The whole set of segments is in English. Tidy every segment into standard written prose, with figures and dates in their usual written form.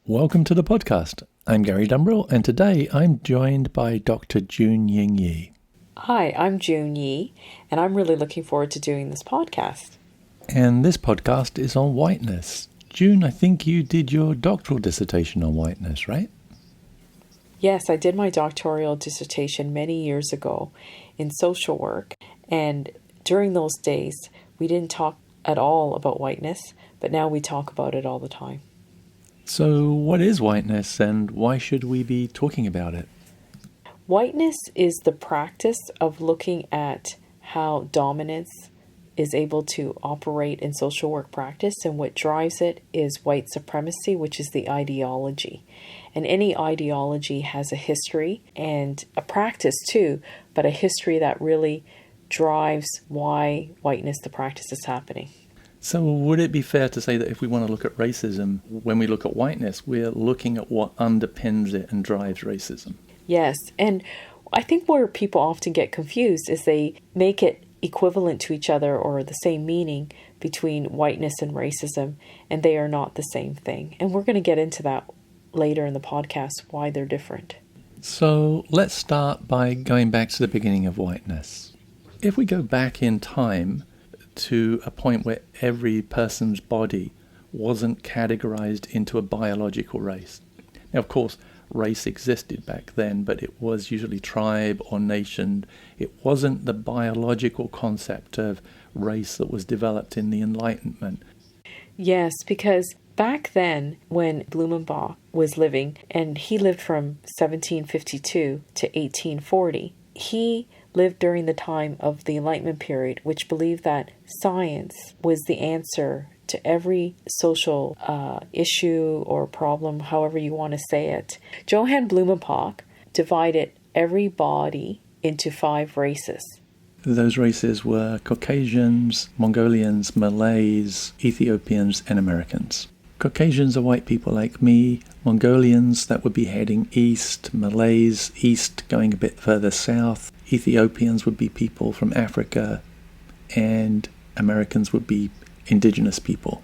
Welcome to the podcast. I'm Gary Dumbrill, and today I'm joined by Dr. June Ying. Hi, I'm June Yi, and I'm really looking forward to doing this podcast. And this podcast is on whiteness. June, I think you did your doctoral dissertation on whiteness, right? Yes, I did my doctoral dissertation many years ago in social work, and during those days, we didn't talk at all about whiteness, but now we talk about it all the time. So what is whiteness, and why should we be talking about it? Whiteness is the practice of looking at how dominance is able to operate in social work practice, and what drives it is white supremacy, which is the ideology. And any ideology has a history and a practice too, but a history that really drives why whiteness, the practice, is happening. So would it be fair to say that if we want to look at racism, when we look at whiteness, we're looking at what underpins it and drives racism? Yes, and I think where people often get confused is they make it equivalent to each other or the same meaning between whiteness and racism, and they are not the same thing. And we're going to get into that later in the podcast, why they're different. So let's start by going back to the beginning of whiteness. If we go back in time to a point where every person's body wasn't categorized into a biological race. Now, of course, race existed back then, but it was usually tribe or nation. It wasn't the biological concept of race that was developed in the Enlightenment. Yes, because back then, when Blumenbach was living, and he lived from 1752 to 1840, he lived during the time of the Enlightenment period, which believed that science was the answer to every social issue or problem, however you want to say it. Johann Blumenbach divided every body into 5 races. Those races were Caucasians, Mongolians, Malays, Ethiopians, and Americans. Caucasians are white people like me. Mongolians, that would be heading east. Malays, east, going a bit further south. Ethiopians would be people from Africa, and Americans would be indigenous people.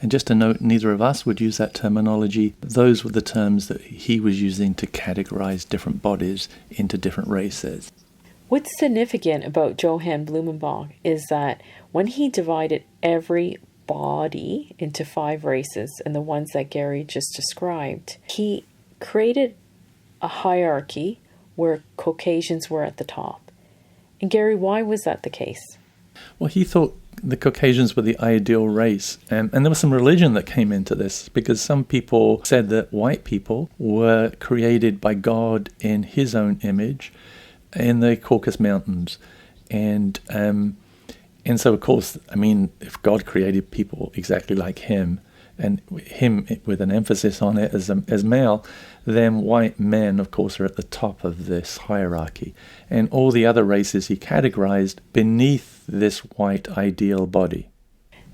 And just to note, neither of us would use that terminology. Those were the terms that he was using to categorize different bodies into different races. What's significant about Johann Blumenbach is that when he divided every body into 5 races, and the ones that Gary just described, he created a hierarchy where Caucasians were at the top. And Gary, why was that the case? Well, he thought the Caucasians were the ideal race. And there was some religion that came into this, because some people said that white people were created by God in his own image in the Caucasus Mountains. And so, of course, I mean, if God created people exactly like him, and him with an emphasis on it as male, then white men, of course, are at the top of this hierarchy. And all the other races he categorized beneath this white ideal body.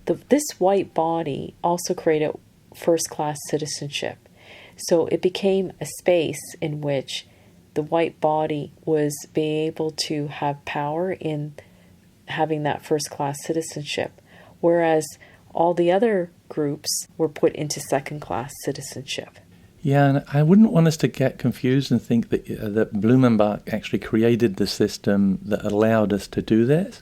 This white body also created first-class citizenship. So it became a space in which the white body was being able to have power in having that first-class citizenship, whereas all the other groups were put into second-class citizenship. Yeah, and I wouldn't want us to get confused and think that Blumenbach actually created the system that allowed us to do this.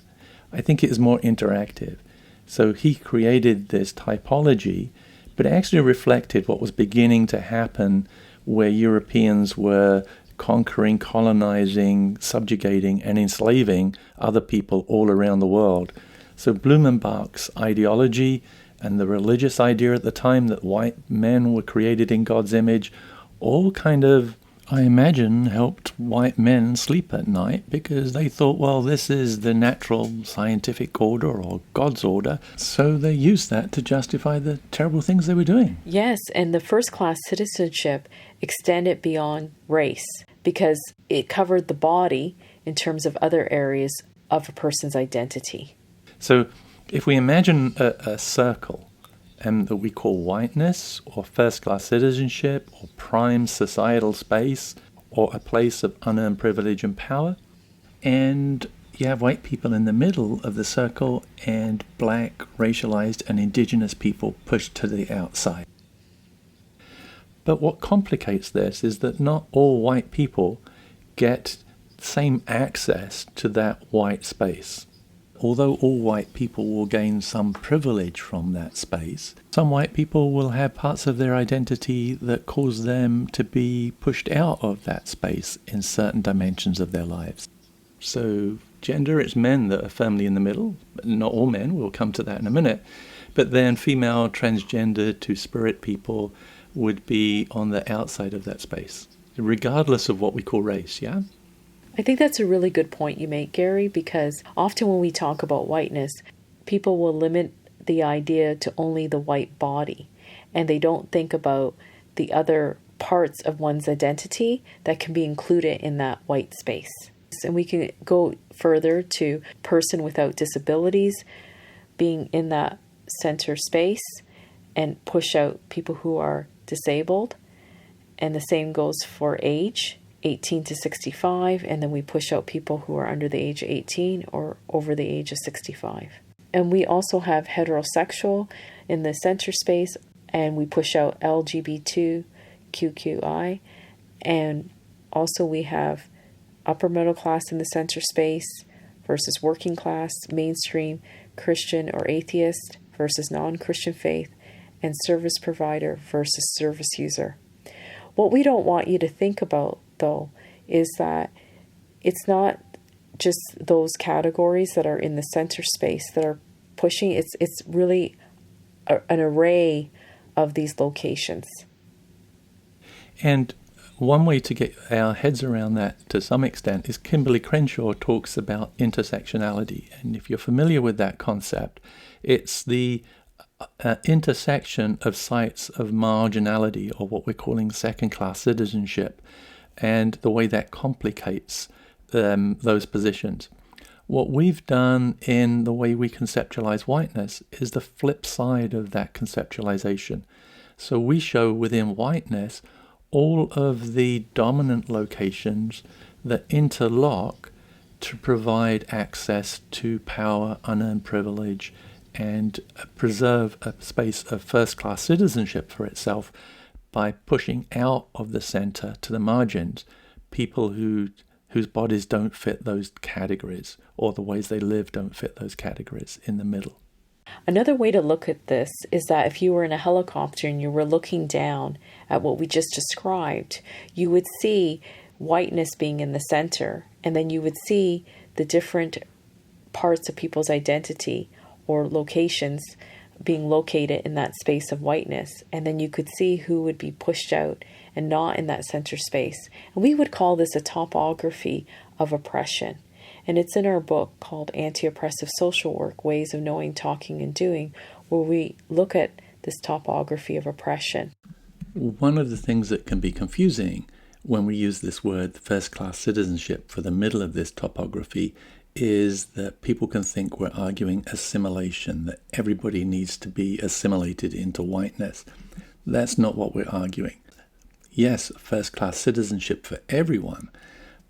I think it is more interactive. So he created this typology, but it actually reflected what was beginning to happen, where Europeans were conquering, colonizing, subjugating, and enslaving other people all around the world. So Blumenbach's ideology and the religious idea at the time that white men were created in God's image all kind of, I imagine, helped white men sleep at night, because they thought, well, this is the natural scientific order or God's order. So they used that to justify the terrible things they were doing. Yes, and the first-class citizenship extended beyond race because it covered the body in terms of other areas of a person's identity. So if we imagine a circle that we call whiteness or first-class citizenship or prime societal space or a place of unearned privilege and power, and you have white people in the middle of the circle and black, racialized, and indigenous people pushed to the outside. But what complicates this is that not all white people get same access to that white space. Although all white people will gain some privilege from that space, some white people will have parts of their identity that cause them to be pushed out of that space in certain dimensions of their lives. So gender, it's men that are firmly in the middle. Not all men, we'll come to that in a minute. But then female, transgender, two-spirit people would be on the outside of that space, regardless of what we call race, yeah? I think that's a really good point you make, Gary, because often when we talk about whiteness, people will limit the idea to only the white body, and they don't think about the other parts of one's identity that can be included in that white space. And we can go further to person without disabilities being in that center space and push out people who are disabled. And the same goes for age, 18 to 65, and then we push out people who are under the age of 18 or over the age of 65. And we also have heterosexual in the center space, and we push out LGBTQI, and also we have upper middle class in the center space versus working class, mainstream, Christian or atheist versus non-Christian faith, and service provider versus service user. What we don't want you to think about, though, is that it's not just those categories that are in the center space that are pushing. It's really an array of these locations. And one way to get our heads around that to some extent is Kimberly Crenshaw talks about intersectionality. And if you're familiar with that concept, it's the intersection of sites of marginality, or what we're calling second-class citizenship, and the way that complicates those positions. What we've done in the way we conceptualize whiteness is the flip side of that conceptualization. So we show within whiteness all of the dominant locations that interlock to provide access to power, unearned privilege, and preserve a space of first-class citizenship for itself by pushing out of the center to the margins people whose bodies don't fit those categories, or the ways they live don't fit those categories in the middle. Another way to look at this is that if you were in a helicopter and you were looking down at what we just described, you would see whiteness being in the center, and then you would see the different parts of people's identity or locations being located in that space of whiteness. And then you could see who would be pushed out and not in that center space. And we would call this a topography of oppression. And it's in our book called Anti-Oppressive Social Work, Ways of Knowing, Talking, and Doing, where we look at this topography of oppression. One of the things that can be confusing when we use this word first-class citizenship for the middle of this topography is that people can think we're arguing assimilation, that everybody needs to be assimilated into whiteness. That's not what we're arguing. Yes, first-class citizenship for everyone,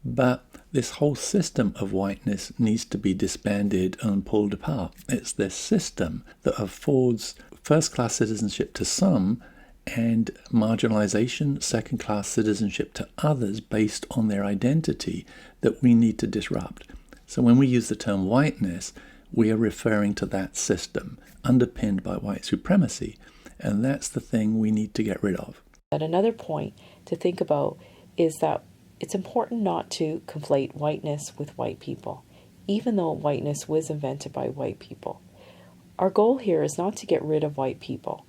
but this whole system of whiteness needs to be disbanded and pulled apart. It's this system that affords first-class citizenship to some and marginalization, second-class citizenship to others based on their identity that we need to disrupt. So when we use the term whiteness, we are referring to that system underpinned by white supremacy, and that's the thing we need to get rid of. And another point to think about is that it's important not to conflate whiteness with white people, even though whiteness was invented by white people. Our goal here is not to get rid of white people.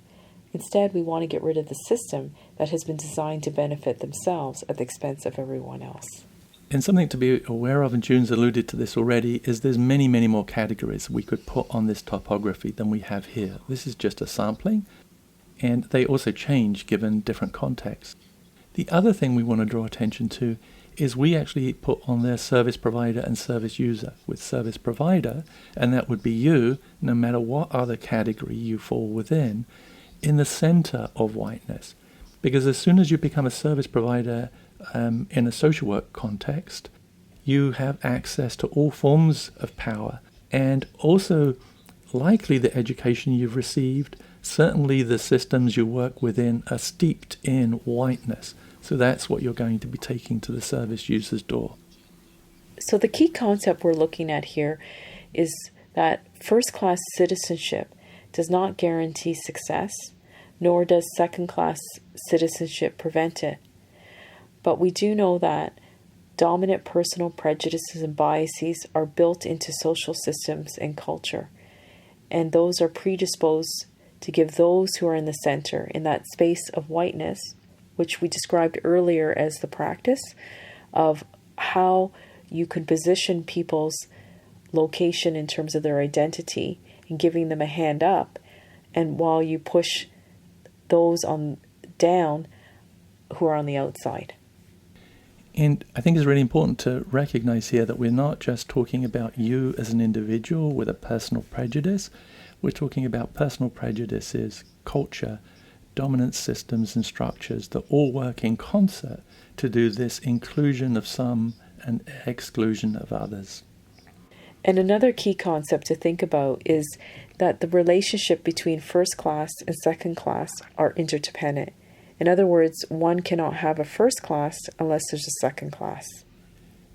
Instead, we want to get rid of the system that has been designed to benefit themselves at the expense of everyone else. And something to be aware of, and June's alluded to this already, is there's many, many more categories we could put on this topography than we have here. This is just a sampling, and they also change given different contexts. The other thing we want to draw attention to is we actually put on there service provider and service user. With service provider, and that would be you, no matter what other category you fall within, in the center of whiteness. Because as soon as you become a service provider in a social work context, you have access to all forms of power, and also likely the education you've received, certainly the systems you work within are steeped in whiteness. So that's what you're going to be taking to the service user's door. So the key concept we're looking at here is that first-class citizenship does not guarantee success, nor does second-class citizenship prevent it. But we do know that dominant personal prejudices and biases are built into social systems and culture, and those are predisposed to give those who are in the center, in that space of whiteness, which we described earlier as the practice of how you could position people's location in terms of their identity and giving them a hand up, and while you push those on down who are on the outside. And I think it's really important to recognize here that we're not just talking about you as an individual with a personal prejudice. We're talking about personal prejudices, culture, dominant systems and structures that all work in concert to do this inclusion of some and exclusion of others. And another key concept to think about is that the relationship between first class and second class are interdependent. In other words, one cannot have a first class unless there's a second class.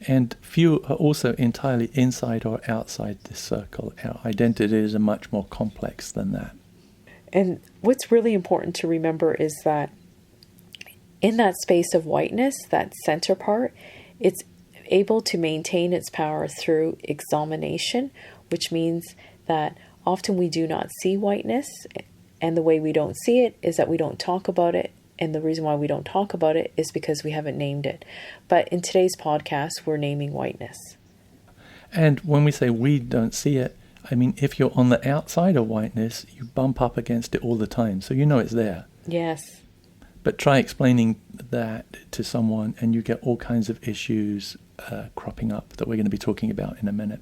And few are also entirely inside or outside this circle. Our identities are much more complex than that. And what's really important to remember is that in that space of whiteness, that center part, it's able to maintain its power through examination, which means that often we do not see whiteness, and the way we don't see it is that we don't talk about it, and the reason why we don't talk about it is because we haven't named it. But in today's podcast, we're naming whiteness. And when we say we don't see it, I mean, if you're on the outside of whiteness, you bump up against it all the time, so you know it's there. Yes. But try explaining that to someone and you get all kinds of issues cropping up that we're going to be talking about in a minute.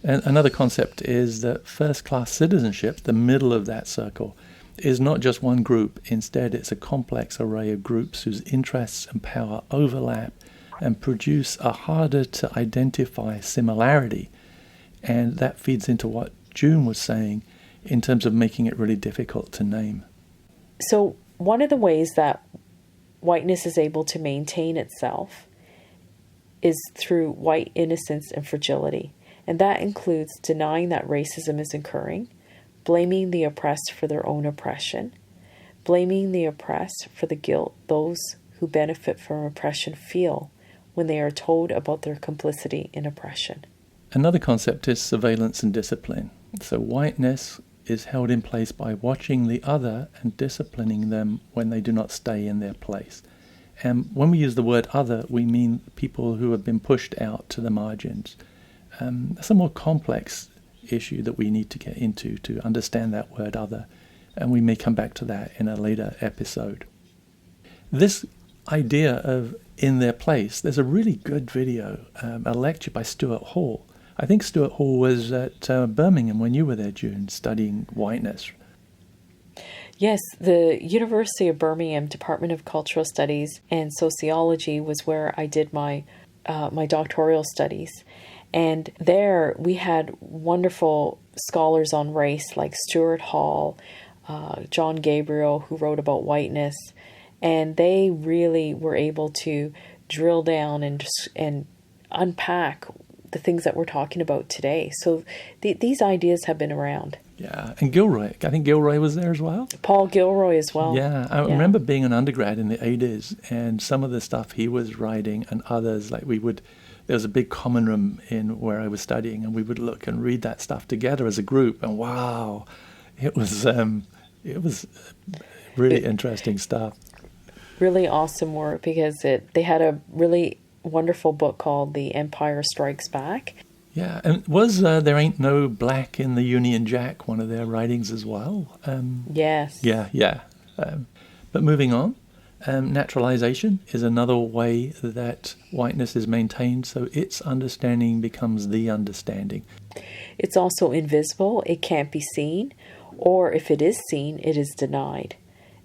And another concept is that first-class citizenship, the middle of that circle, is not just one group. Instead, it's a complex array of groups whose interests and power overlap and produce a harder to identify similarity. And that feeds into what June was saying in terms of making it really difficult to name. So one of the ways that whiteness is able to maintain itself is through white innocence and fragility. And that includes denying that racism is occurring, blaming the oppressed for their own oppression, blaming the oppressed for the guilt those who benefit from oppression feel when they are told about their complicity in oppression. Another concept is surveillance and discipline. So whiteness is held in place by watching the other and disciplining them when they do not stay in their place. And when we use the word other, we mean people who have been pushed out to the margins. That's a more complex issue that we need to get into to understand that word other, and we may come back to that in a later episode. This idea of in their place, there's a really good video, a lecture by Stuart Hall. I think Stuart Hall was at Birmingham when you were there, June, studying whiteness. Yes, the University of Birmingham Department of Cultural Studies and Sociology was where I did my doctoral studies. And there we had wonderful scholars on race like Stuart Hall, John Gabriel, who wrote about whiteness. And they really were able to drill down and unpack the things that we're talking about today. So these ideas have been around. Yeah, and Gilroy. I think Gilroy was there as well. Paul Gilroy as well. Yeah, I remember being an undergrad in the 80s, and some of the stuff he was writing and others, like there was a big common room in where I was studying, and we would look and read that stuff together as a group, and wow, it was really interesting stuff. Really awesome work, because they had a really wonderful book called The Empire Strikes Back. Yeah, and was There Ain't No Black in the Union Jack one of their writings as well? Yes. Yeah. But moving on, naturalization is another way that whiteness is maintained, so its understanding becomes the understanding. It's also invisible. It can't be seen, or if it is seen, it is denied.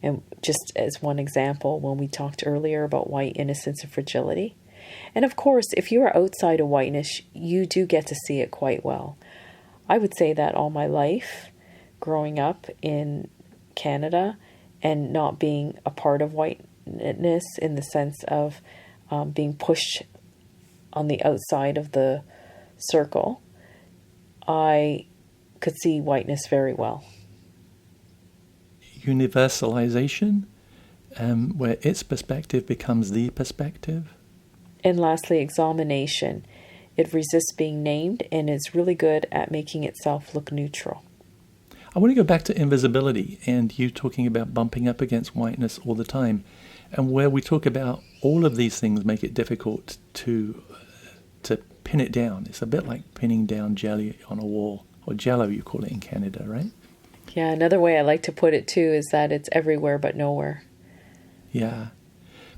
And just as one example, when we talked earlier about white innocence and fragility. And of course, if you are outside of whiteness, you do get to see it quite well. I would say that all my life, growing up in Canada and not being a part of whiteness in the sense of being pushed on the outside of the circle, I could see whiteness very well. Universalization, where its perspective becomes the perspective. And lastly, examination. It resists being named and is really good at making itself look neutral. I want to go back to invisibility and you talking about bumping up against whiteness all the time, and where we talk about all of these things make it difficult to pin it down. It's a bit like pinning down jelly on a wall, or jello you call it in Canada, right? Yeah, another way I like to put it too is that it's everywhere but nowhere. Yeah,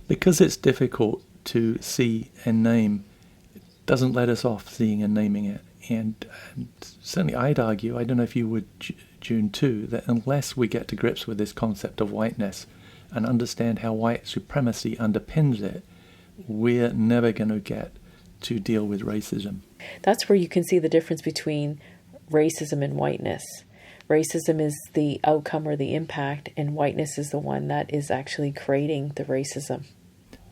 because it's difficult to see and name, it doesn't let us off seeing and naming it. And certainly I'd argue, I don't know if you would, June too, that unless we get to grips with this concept of whiteness and understand how white supremacy underpins it, we're never going to get to deal with racism. That's where you can see the difference between racism and whiteness. Racism is the outcome or the impact, and whiteness is the one that is actually creating the racism.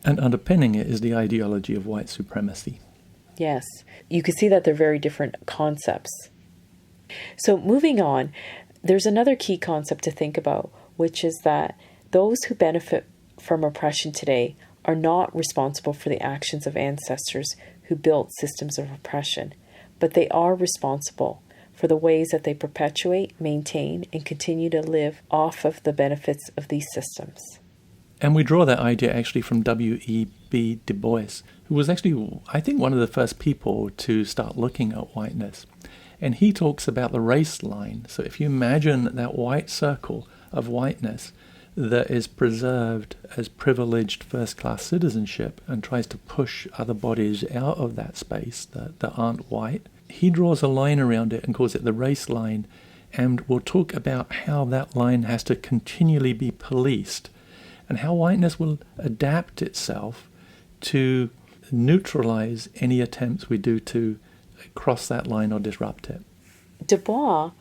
And underpinning it is the ideology of white supremacy. Yes, you can see that they're very different concepts. So moving on, there's another key concept to think about, which is that those who benefit from oppression today are not responsible for the actions of ancestors who built systems of oppression, but they are responsible for the ways that they perpetuate, maintain, and continue to live off of the benefits of these systems. And we draw that idea actually from W.E.B. Du Bois, who was actually, I think, one of the first people to start looking at whiteness. And he talks about the race line. So if you imagine that white circle of whiteness that is preserved as privileged first-class citizenship and tries to push other bodies out of that space that aren't white, he draws a line around it and calls it the race line. And we'll talk about how that line has to continually be policed and how whiteness will adapt itself to neutralize any attempts we do to cross that line or disrupt it. Du Bois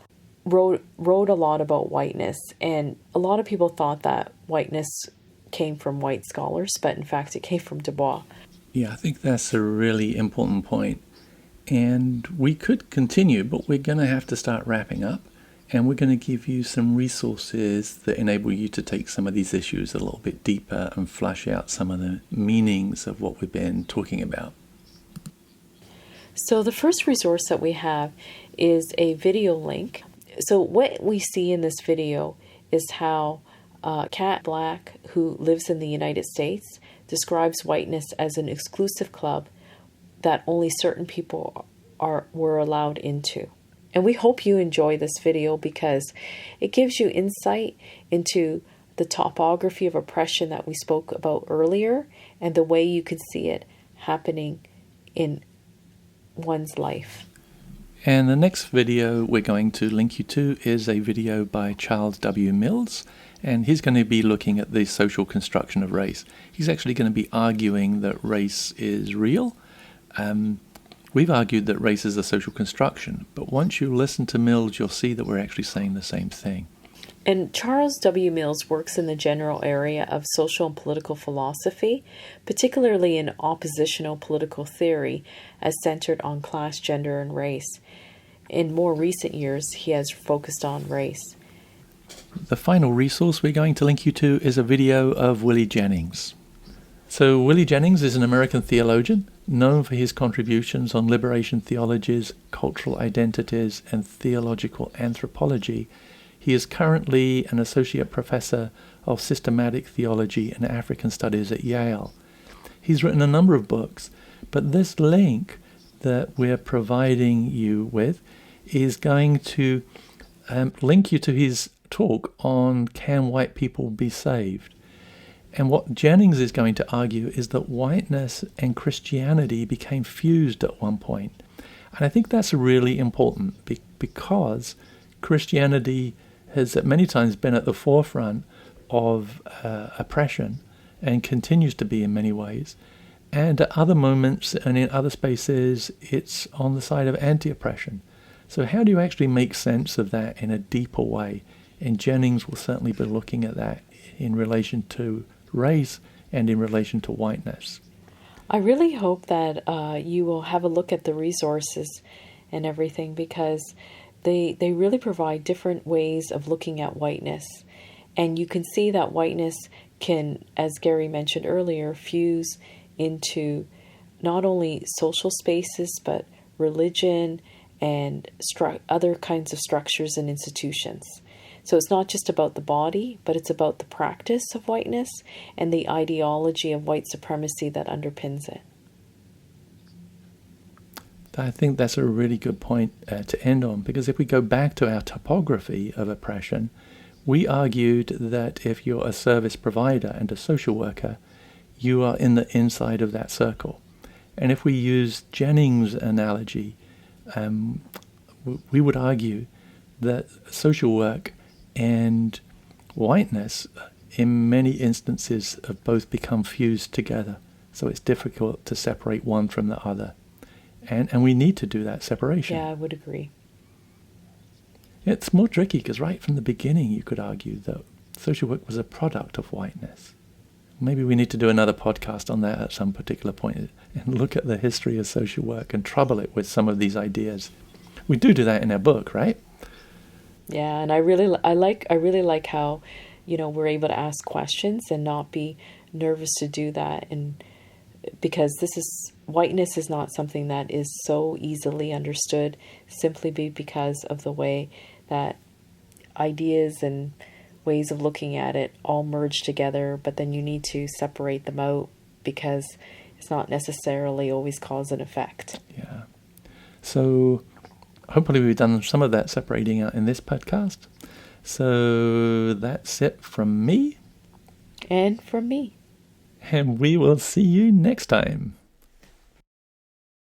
wrote a lot about whiteness, and a lot of people thought that whiteness came from white scholars, but in fact it came from Du Bois. Yeah, I think that's a really important point. And we could continue, but we're going to have to start wrapping up. And we're going to give you some resources that enable you to take some of these issues a little bit deeper and flush out some of the meanings of what we've been talking about. So the first resource that we have is a video link. So what we see in this video is how Kat Black, who lives in the United States, describes whiteness as an exclusive club that only certain people were allowed into. And we hope you enjoy this video because it gives you insight into the topography of oppression that we spoke about earlier and the way you could see it happening in one's life. And the next video we're going to link you to is a video by Charles W. Mills, and he's going to be looking at the social construction of race. He's actually going to be arguing that race is real. We've argued that race is a social construction, but once you listen to Mills, you'll see that we're actually saying the same thing. And Charles W. Mills works in the general area of social and political philosophy, particularly in oppositional political theory as centered on class, gender, and race. In more recent years, he has focused on race. The final resource we're going to link you to is a video of Willie Jennings. So Willie Jennings is an American theologian known for his contributions on liberation theologies, cultural identities, and theological anthropology. He is currently an associate professor of systematic theology and African studies at Yale. He's written a number of books, but this link that we're providing you with is going to link you to his talk on Can White People Be Saved? And what Jennings is going to argue is that whiteness and Christianity became fused at one point. And I think that's really important because Christianity has at many times been at the forefront of oppression and continues to be in many ways. And at other moments and in other spaces, it's on the side of anti-oppression. So how do you actually make sense of that in a deeper way And Jennings will certainly be looking at that in relation to race and in relation to whiteness. I really hope that you will have a look at the resources and everything, because they really provide different ways of looking at whiteness. And you can see that whiteness can, as Gary mentioned earlier, fuse into not only social spaces, but religion and other kinds of structures and institutions. So it's not just about the body, but it's about the practice of whiteness and the ideology of white supremacy that underpins it. I think that's a really good point to end on, because if we go back to our topography of oppression, we argued that if you're a service provider and a social worker, you are in the inside of that circle. And if we use Jennings' analogy, we would argue that social work and whiteness, in many instances, have both become fused together. So it's difficult to separate one from the other. And we need to do that separation. Yeah, I would agree. It's more tricky because right from the beginning you could argue that social work was a product of whiteness. Maybe we need to do another podcast on that at some particular point and look at the history of social work and trouble it with some of these ideas. We do that in our book, right? Yeah, and I really like how, we're able to ask questions and not be nervous to do that, and because whiteness is not something that is so easily understood simply because of the way that ideas and ways of looking at it all merge together, but then you need to separate them out because it's not necessarily always cause and effect. Yeah. So hopefully we've done some of that separating out in this podcast. So that's it from me. And from me. And we will see you next time.